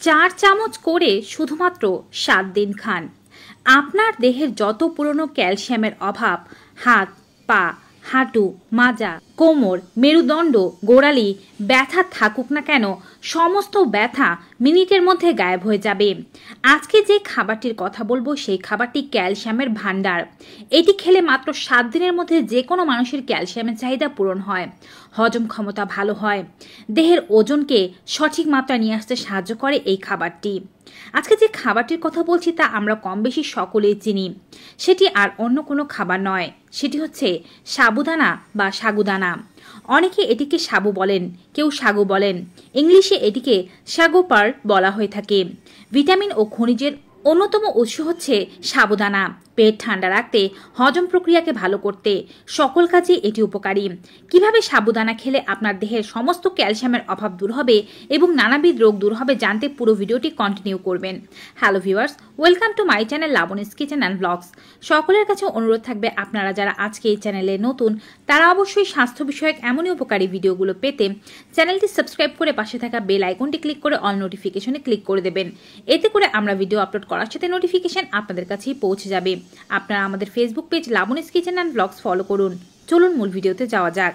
4 চামচ করে শুধুমাত্র 7 দিন খান। আপনার দেহের যত পুরনো ক্যালসিয়ামের অভাব হাত, পা, হাঁটু, মাজা, কোমর, মেরুদণ্ড, গোড়ালি ব্যথা থাকুক না কেন, সমস্ত ব্যথা মিনিটের মধ্যে গায়েব হয়ে যাবে। আজকে যে খাবারটির কথা বলবো সেই খাবারটি ক্যালসিয়ামের ভান্ডার। এটি খেলে মাত্র 7 দিনের মধ্যে যে কোনো মানুষের ক্যালসিয়ামের চাহিদা পূরণ হয়, হজম ক্ষমতা ভালো হয়, দেহের ওজনকে সঠিক মাত্রা নিয়ে আসতে সাহায্য করে এই খাবারটি। আজকে যে খাবারটির কথা বলছি তা আমরা কম বেশি সকলেই চিনি। সেটি আর অন্য কোনো খাবার নয়, সেটি হচ্ছে সাবুদানা বা সাগুদানা। অনেকে এটিকে সাবু বলেন, কেউ সাগু বলেন। ইংলিশে এটিকে সাগোপার বলা হয়ে থাকে। ভিটামিন ও খনিজের অন্যতম উৎস হচ্ছে সাবুদানা। পেট ঠান্ডা রাখতে, হজম প্রক্রিয়াকে ভালো করতে, সকল কাজে এটি উপকারী। কিভাবে সাবুদানা খেলে আপনার দেহের সমস্ত ক্যালসিয়ামের অভাব দূর হবে এবং নানাবিধ রোগ দূর হবে জানতে পুরো ভিডিওটি কন্টিনিউ করবেন। Hello viewers, welcome to my channel Labani's kitchen and blogs. সকলের কাছে অনুরোধ থাকবে আপনারা যারা আজকে এই চ্যানেলে নতুন তারা অবশ্যই স্বাস্থ্য বিষয়ক এমনই উপকারী ভিডিওগুলো পেতে চ্যানেলটি সাবস্ক্রাইব করে পাশে থাকা বেল আইকনটি ক্লিক করে অল নোটিফিকেশনে ক্লিক করে দেবেন। এতে করে আমরা ভিডিও আপলোড করার সাথে নোটিফিকেশন আপনাদের কাছেই পৌঁছে যাবে। আপনারা আমাদের Facebook page Labani's kitchen and blogs follow করুন। চলুন মূল ভিডিওতে যাওয়া যাক।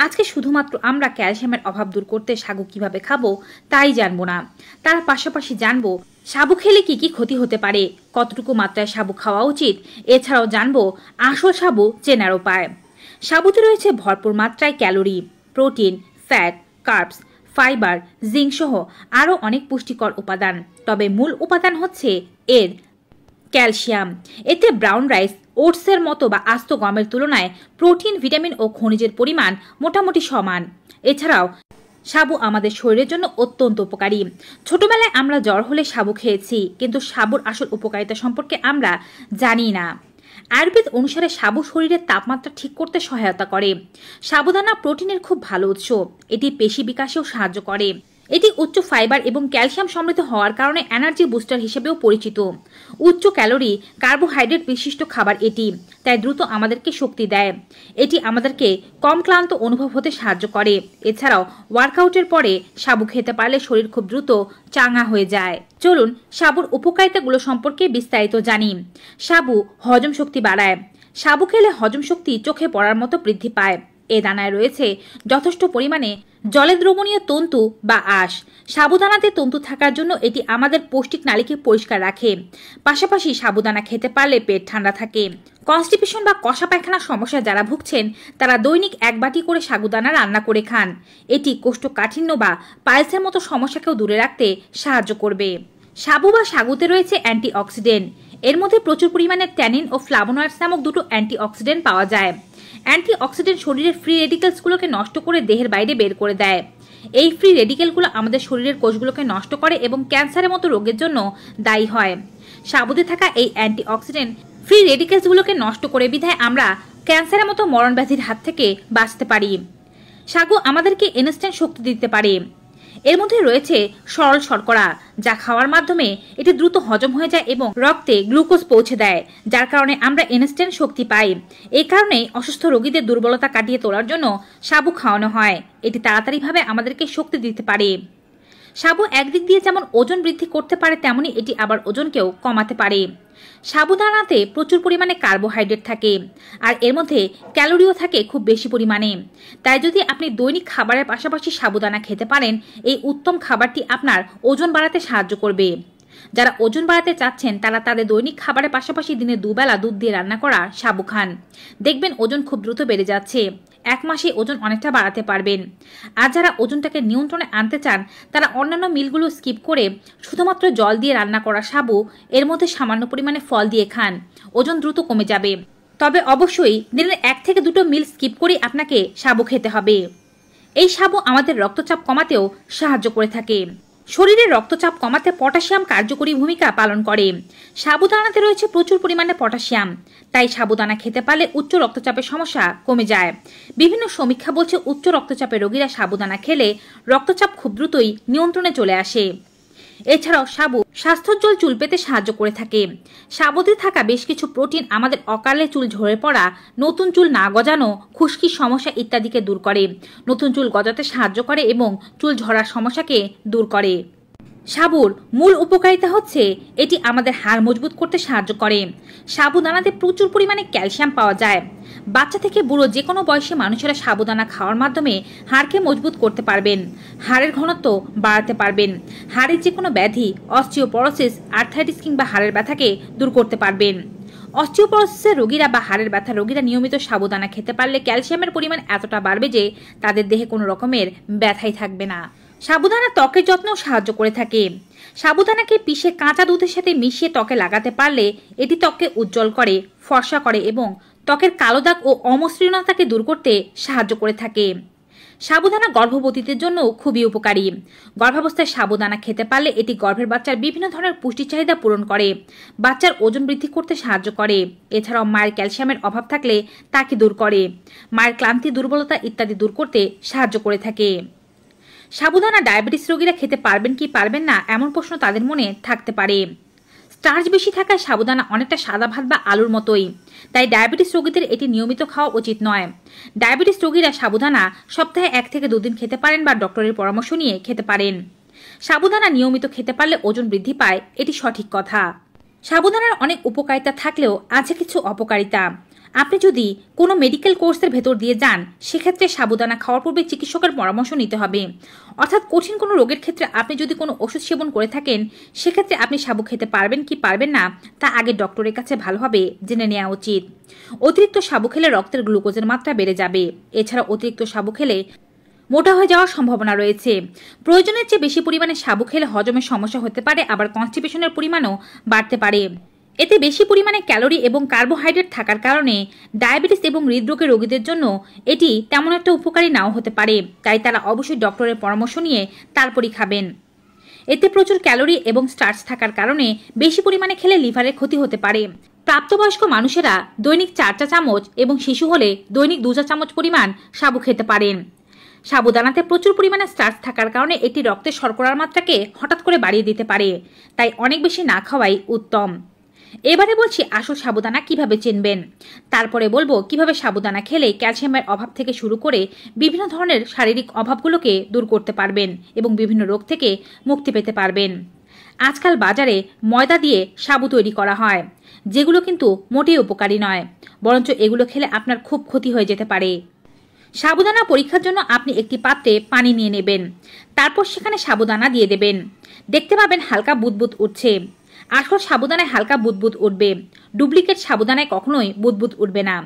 আজকে শুধুমাত্র আমরা ক্যালসিয়ামের অভাব দূর করতে সাগু কিভাবে খাবো তাই জানবো না, তার পাশাপাশি জানবো সাবু খেলে কি কি ক্ষতি হতে পারে, কতটুকু মাত্রায় সাবু খাওয়া উচিত। এছাড়াও জানবো আসল সাবু চেনার উপায়। সাবুতে রয়েছে ভরপুর মাত্রায় calorie, protein, fat, carbs, fibre, zinc সহ আরও অনেক পুষ্টিকর উপাদান। তবে মূল উপাদান হচ্ছে এর ক্যালসিয়াম। এতে ব্রাউন রাইস, ওটসের মতো বা আস্ত গমের তুলনায় প্রোটিন, ভিটামিন ও খনিজের পরিমাণ মোটামুটি সমান। এছাড়াও সাবু আমাদের শরীরের জন্য অত্যন্ত উপকারী। ছোটবেলায় আমরা জ্বর হলে সাবু খেয়েছি, কিন্তু সাবুর আসল উপকারিতা সম্পর্কে আমরা জানি না। আয়ুর্বেদ অনুসারে সাবু শরীরের তাপমাত্রা ঠিক করতে সহায়তা করে। সাবুদানা প্রোটিনের খুব ভালো উৎস। এটি পেশি বিকাশেও সাহায্য করে। এটি উচ্চ ফাইবার এবং ক্যালসিয়াম সমৃদ্ধ হওয়ার কারণে এনার্জি বুস্টার হিসেবেও পরিচিত। উচ্চ ক্যালোরি, কার্বোহাইড্রেট বিশিষ্ট খাবার এটি, তাই দ্রুত আমাদেরকে শক্তি দেয়। এটি আমাদেরকে কম ক্লান্ত অনুভব হতে সাহায্য করে। এছাড়াও ওয়ার্কআউটের পরে সাবু খেতে পারলে শরীর খুব দ্রুত চাঙ্গা হয়ে যায়। চলুন সাবুর উপকারিতাগুলো সম্পর্কে বিস্তারিত জানি। সাবু হজম শক্তি বাড়ায়। সাবু খেলে হজম শক্তি চোখে পড়ার মতো বৃদ্ধি পায়। এ দানায় রয়েছে যথেষ্ট পরিমাণে জলে দ্রবণীয় তন্তু বা আঁশ। সাবুদানাতে তন্তু থাকার জন্য এটি আমাদের পৌষ্টিক নালীকে পরিষ্কার রাখে। পাশাপাশি সাবুদানা খেতে পারলে পেট ঠান্ডা থাকে। কনস্টিপেশন বা কষা পায়খানার সমস্যা যারা ভুগছেন তারা দৈনিক 1 বাটি করে সাবুদানা রান্না করে খান। এটি কোষ্ঠকাঠিন্য বা পাইলসের মতো সমস্যাকেও দূরে রাখতে সাহায্য করবে। সাবু বা সাগুতে রয়েছে অ্যান্টিঅক্সিডেন্ট। এর মধ্যে প্রচুর পরিমাণে ট্যানিন ও ফ্লাভোনয়েডস নামক দুটো অ্যান্টিঅক্সিডেন্ট পাওয়া যায়। অ্যান্টিঅক্সিডেন্ট শরীরের ফ্রি রেডিকেলসগুলোকে নষ্ট করে দেহের বাইরে বের করে দেয়। এই ফ্রি রেডিকেলগুলো আমাদের শরীরের কোষগুলোকে নষ্ট করে এবং ক্যান্সারের মতো রোগের জন্য দায়ী হয়। সাবুতে থাকা এই অ্যান্টিঅক্সিডেন্ট ফ্রি রেডিকেলসগুলোকে নষ্ট করে বিধায় আমরা ক্যান্সারের মতো মরণ ব্যাধির হাত থেকে বাঁচতে পারি। সাগু আমাদেরকে ইনস্ট্যান্ট শক্তি দিতে পারে। এর মধ্যে রয়েছে সরল শর্করা, যা খাওয়ার মাধ্যমে এটি দ্রুত হজম হয়ে যায় এবং রক্তে গ্লুকোজ পৌঁছে দেয়, যার কারণে আমরা ইনস্ট্যান্ট শক্তি পাই। এই কারণেই অসুস্থ রোগীদের দুর্বলতা কাটিয়ে তোলার জন্য সাবু খাওয়ানো হয়। এটি তাড়াতাড়িভাবে আমাদেরকে শক্তি দিতে পারে। সাবু একদিক দিয়ে যেমন ওজন বৃদ্ধি করতে পারে, তেমনি এটি আবার ওজনকেও কমাতে পারে। সাবুদানাতে প্রচুর পরিমাণে কার্বোহাইড্রেট থাকে, আর এর মধ্যে ক্যালোরিও থাকে খুব বেশি পরিমাণে। তাই যদি আপনি দৈনিক খাবারের পাশাপাশি সাবুদানা খেতে পারেন, এই উত্তম খাবারটি আপনার ওজন বাড়াতে সাহায্য করবে। যারা ওজন বাড়াতে চাচ্ছেন তারা তাদের দৈনিক খাবারের পাশাপাশি দিনে 2 বেলা দুধ দিয়ে রান্না করা সাবু খান। দেখবেন ওজন খুব দ্রুত বেড়ে যাচ্ছে। 1 মাসে ওজন অনেকটা বাড়াতে পারবেন। আর যারা ওজনটাকে নিয়ন্ত্রণে আনতে চান তারা অন্যান্য মিলগুলো স্কিপ করে শুধুমাত্র জল দিয়ে রান্না করা সাবু, এর মধ্যে সামান্য পরিমাণে ফল দিয়ে খান। ওজন দ্রুত কমে যাবে। তবে অবশ্যই দিনের 1 থেকে 2টো মিল স্কিপ করে আপনাকে সাবু খেতে হবে। এই সাবু আমাদের রক্তচাপ কমাতেও সাহায্য করে থাকে। শরীরের রক্তচাপ কমাতে পটাশিয়াম কার্যকরী ভূমিকা পালন করে। সাবুদানাতে রয়েছে প্রচুর পরিমাণে পটাশিয়াম, তাই সাবুদানা খেতে পারলে উচ্চ রক্তচাপের সমস্যা কমে যায়। বিভিন্ন সমীক্ষা বলছে উচ্চ রক্তচাপের রোগীরা সাবুদানা খেলে রক্তচাপ খুব দ্রুতই নিয়ন্ত্রণে চলে আসে। এছাড়াও সাবু স্বাস্থ্যোজ্জ্বল চুল পেতে সাহায্য করে থাকে। সাবুতে থাকা বেশ কিছু প্রোটিন আমাদের অকালে চুল ঝরে পড়া, নতুন চুল না গজানো, খুশকির সমস্যা ইত্যাদিকে দূর করে, নতুন চুল গজাতে সাহায্য করে এবং চুল ঝরার সমস্যাকে দূর করে। সাবুর মূল উপকারিতা হচ্ছে এটি আমাদের হাড় মজবুত করতে সাহায্য করে। সাবুদানাতে প্রচুর পরিমাণে ক্যালসিয়াম পাওয়া যায়। বাচ্চা থেকে বুড়ো যে কোনো বয়সী মানুষেরা সাবুদানা খাওয়ার মাধ্যমে হাড়কে মজবুত করতে পারবেন, হাড়ের ঘনত্ব বাড়াতে পারবেন, হাড়ের যে কোনো ব্যাধি, অস্টিওপরোসিস, আর্থ্রাইটিস কিংবা হাড়ের ব্যথাকে দূর করতে পারবেন। অস্টিওপরোসিসের রোগীরা বা হাড়ের ব্যথা রোগীরা নিয়মিত সাবুদানা খেতে পারলে ক্যালসিয়ামের পরিমাণ এতটা বাড়বে যে তাদের দেহে কোনো রকমের ব্যথাই থাকবে না। সাবুদানা ত্বকের যত্নেও সাহায্য করে থাকে। সাবুদানাকে পিষে কাঁচা দুধের সাথে মিশিয়ে ত্বকে লাগাতে পারলে এটি ত্বককে উজ্জ্বল করে, ফর্সা করে এবং ত্বকের কালো দাগ ও অমসৃণতাকে দূর করতে সাহায্য করে থাকে। সাবুদানা গর্ভবতীদের জন্য খুবই উপকারী। গর্ভাবস্থায় সাবুদানা খেতে পারলে এটি গর্ভের বাচ্চার বিভিন্ন ধরনের পুষ্টি চাহিদা পূরণ করে, বাচ্চার ওজন বৃদ্ধি করতে সাহায্য করে। এছাড়াও মায়ের ক্যালসিয়ামের অভাব থাকলে তাকে দূর করে, মায়ের ক্লান্তি, দুর্বলতা ইত্যাদি দূর করতে সাহায্য করে থাকে। সাবুদানা ডায়াবেটিস রোগীরা খেতে পারবেন কি পারবেন না এমন প্রশ্ন তাদের মনে থাকতে পারে। স্টার্চ বেশি থাকায় সাবুদানা অনেকটা সাদা ভাত বা আলুর মতোই, তাই ডায়াবেটিস রোগীদের এটি নিয়মিত খাওয়া উচিত নয়। ডায়াবেটিস রোগীরা সাবুদানা সপ্তাহে 1 থেকে 2 দিন খেতে পারেন বা ডক্টরের পরামর্শ নিয়ে খেতে পারেন। সাবুদানা নিয়মিত খেতে পারলে ওজন বৃদ্ধি পায়, এটি সঠিক কথা। সাবুদানার অনেক উপকারিতা থাকলেও আছে কিছু অপকারিতা। আপনি যদি কোনো মেডিকেল কোর্সের ভেতর দিয়ে যান, সেক্ষেত্রে সাবুদানা খাওয়ার পূর্বে চিকিৎসকের পরামর্শ নিতে হবে। অর্থাৎ কঠিন কোনো রোগের ক্ষেত্রে আপনি যদি কোনো ওষুধ সেবন করে থাকেন, সেক্ষেত্রে আপনি সাবু খেতে পারবেন কি পারবেন না তা আগে ডক্টরের কাছে ভালোভাবে জেনে নেওয়া উচিত। অতিরিক্ত সাবু খেলে রক্তের গ্লুকোজের মাত্রা বেড়ে যাবে। এছাড়া অতিরিক্ত সাবু খেলে মোটা হয়ে যাওয়ার সম্ভাবনা রয়েছে। প্রয়োজনের চেয়ে বেশি পরিমাণে সাবু খেলে হজমের সমস্যা হতে পারে, আবার কনস্টিপেশনের পরিমাণও বাড়তে পারে। এতে বেশি পরিমাণে ক্যালোরি এবং কার্বোহাইড্রেট থাকার কারণে ডায়াবেটিস এবং হৃদরোগের রোগীদের জন্য এটি তেমন একটা উপকারী নাও হতে পারে, তাই তারা অবশ্যই ডক্টরের পরামর্শ নিয়ে তারপরই খাবেন। এতে প্রচুর ক্যালোরি এবং স্টার্চ থাকার কারণে বেশি পরিমাণে খেলে লিভারের ক্ষতি হতে পারে। প্রাপ্তবয়স্ক মানুষেরা দৈনিক 4 চা চামচ এবং শিশু হলে দৈনিক 2 চা চামচ পরিমাণ সাবু খেতে পারেন। সাবুদানাতে প্রচুর পরিমাণে স্টার্চ থাকার কারণে এটি রক্তের শর্করার মাত্রাকে হঠাৎ করে বাড়িয়ে দিতে পারে, তাই অনেক বেশি না খাওয়াই উত্তম। এবারে বলছি আসল সাবুদানা কিভাবে চিনবেন, তারপরে বলবো কিভাবে সাবুদানা খেলে ক্যালসিয়ামের অভাব থেকে শুরু করে বিভিন্ন ধরনের শারীরিক অভাবগুলোকে দূর করতে পারবেন এবং বিভিন্ন রোগ থেকে মুক্তি পেতে পারবেন। আজকাল বাজারে ময়দা দিয়ে সাবু তৈরি করা হয়, যেগুলো কিন্তু মোটেই উপকারী নয়, বরঞ্চ এগুলো খেলে আপনার খুব ক্ষতি হয়ে যেতে পারে। সাবুদানা পরীক্ষার জন্য আপনি একটি পাত্রে পানি নিয়ে নেবেন, তারপর সেখানে সাবুদানা দিয়ে দেবেন। দেখতে পাবেন হালকা বুদবুদ উঠছে। আসল সাবুদানায় হালকা বুদবুদ উঠবে, ডুপ্লিকেট সাবুদানায় কখনোই বুদবুদ উঠবে না।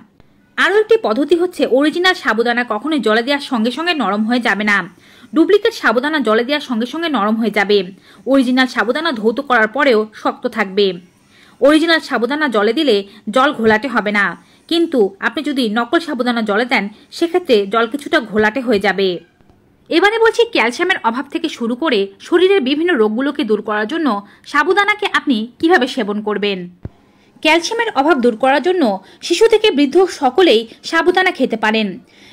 আরও একটি পদ্ধতি হচ্ছে অরিজিনাল সাবুদানা কখনোই জলে দেওয়ার সঙ্গে সঙ্গে নরম হয়ে যাবে না। ডুপ্লিকেট সাবুদানা জলে দেওয়ার সঙ্গে সঙ্গে নরম হয়ে যাবে। অরিজিনাল সাবুদানা ধৌত করার পরেও শক্ত থাকবে। অরিজিনাল সাবুদানা জলে দিলে জল ঘোলাটে হবে না, কিন্তু আপনি যদি নকল সাবুদানা জলে দেন সেক্ষেত্রে জল কিছুটা ঘোলাটে হয়ে যাবে। এবারে বলছি ক্যালসিয়ামের অভাব থেকে শুরু করে শরীরের বিভিন্ন রোগগুলোকে দূর করার জন্য সাবুদানাকে আপনি কিভাবে সেবন করবেন। ক্যালসিয়ামের অভাব দূর করার জন্য শিশু থেকে বৃদ্ধ সকলেই সাবুদানা খেতে পারেন।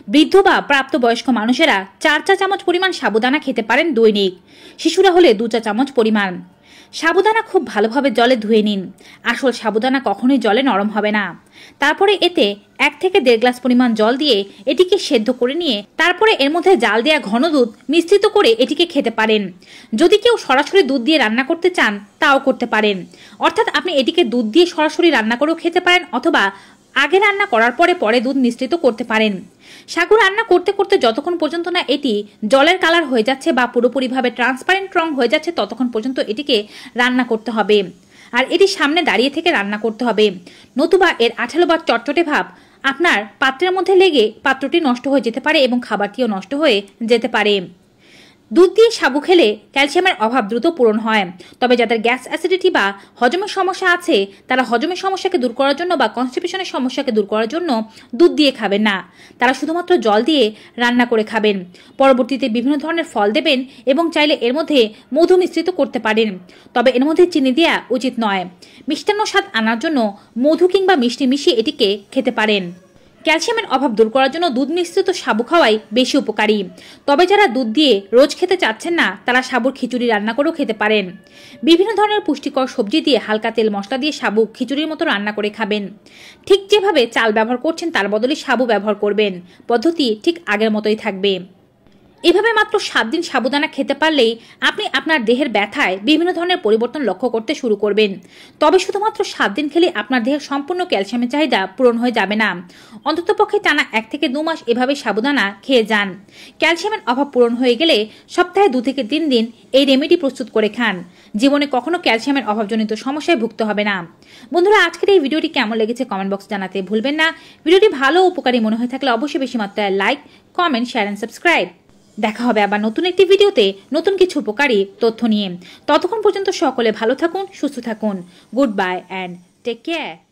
বৃদ্ধ বা প্রাপ্তবয়স্ক মানুষেরা 4 চা চামচ পরিমাণ সাবুদানা খেতে পারেন দৈনিক, শিশুরা হলে 2 চা চামচ পরিমাণ। সাবুদানা খুব ভালোভাবে জলে ধুয়ে নিন। আসল সাবুদানা কখনোই জলে নরম হবে না। তারপরে এতে 1 থেকে 1.5 গ্লাস পরিমাণ জল দিয়ে এটিকে সেদ্ধ করে নিয়ে তারপরে এর মধ্যে জাল দেওয়া ঘন দুধ মিশ্রিত করে এটিকে খেতে পারেন। যদি কেউ সরাসরি দুধ দিয়ে রান্না করতে চান তাও করতে পারেন, অর্থাৎ আপনি এটিকে দুধ দিয়ে সরাসরি রান্না করেও খেতে পারেন, অথবা আগে রান্না করার পরে দুধ মিশ্রিত করতে পারেন। সাগু রান্না করতে করতে যতক্ষণ পর্যন্ত না এটি জলের কালার হয়ে যাচ্ছে বা পুরোপুরিভাবে ট্রান্সপারেন্ট রং হয়ে যাচ্ছে ততক্ষণ পর্যন্ত এটিকে রান্না করতে হবে, আর এটি সামনে দাঁড়িয়ে থেকে রান্না করতে হবে, নতুবা এর আঠালো বা চটচটে ভাব আপনার পাত্রের মধ্যে লেগে পাত্রটি নষ্ট হয়ে যেতে পারে এবং খাবারটিও নষ্ট হয়ে যেতে পারে। দুধ দিয়ে সাবু খেলে ক্যালসিয়ামের অভাব দ্রুত পূরণ হয়, তবে যাদের গ্যাস অ্যাসিডিটি বা হজমের সমস্যা আছে তারা হজমের সমস্যাকে দূর করার জন্য বা কনস্টিপেশনের সমস্যাকে দূর করার জন্য দুধ দিয়ে খাবেন না, তারা শুধুমাত্র জল দিয়ে রান্না করে খাবেন। পরবর্তীতে বিভিন্ন ধরনের ফল দেবেন এবং চাইলে এর মধ্যে মধু মিশ্রিত করতে পারেন, তবে এর মধ্যে চিনি দেওয়া উচিত নয়। মিষ্টান্ন স্বাদ আনার জন্য মধু কিংবা মিষ্টি মিশিয়ে এটিকে খেতে পারেন। ক্যালসিয়ামের অভাব দূর করার জন্য দুধ মিশ্রিত সাবু খাওয়াই বেশি উপকারী, তবে যারা দুধ দিয়ে রোজ খেতে চাচ্ছেন না তারা সাবুর খিচুড়ি রান্না করেও খেতে পারেন। বিভিন্ন ধরনের পুষ্টিকর সবজি দিয়ে হালকা তেল মশলা দিয়ে সাবু খিচুড়ির মতো রান্না করে খাবেন। ঠিক যেভাবে চাল ব্যবহার করছেন তার বদলে সাবু ব্যবহার করবেন, পদ্ধতি ঠিক আগের মতোই থাকবে। এভাবে মাত্র 7 দিন সাবুদানা খেতে পারলেই আপনি আপনার দেহের ব্যথায় বিভিন্ন ধরনের পরিবর্তন লক্ষ্য করতে শুরু করবেন। তবে শুধুমাত্র 7 দিন খেলে আপনার দেহের সম্পূর্ণ ক্যালসিয়ামের চাহিদা পূরণ হয়ে যাবে না। অন্ততপক্ষে টানা 1 থেকে 2 মাস এভাবে সাবুদানা খেয়ে যান। ক্যালসিয়ামের অভাব পূরণ হয়ে গেলে সপ্তাহে 2 থেকে 3 দিন এই রেমেডি প্রস্তুত করে খান। জীবনে কখনো ক্যালসিয়ামের অভাবজনিত সমস্যায় ভুগতে হবে না। বন্ধুরা, আজকের এই ভিডিওটি কেমন লেগেছে কমেন্ট বক্সে জানাতে ভুলবেন না। ভিডিওটি ভালো ও উপকারী মনে হয়ে থাকলে অবশ্যই বেশি মাত্রায় like, comment, share and subscribe. দেখা হবে আবার নতুন একটি ভিডিওতে নতুন কিছু উপকারী তথ্য নিয়ে। ততক্ষণ পর্যন্ত সকলে ভালো থাকুন, সুস্থ থাকুন। Good bye and take care.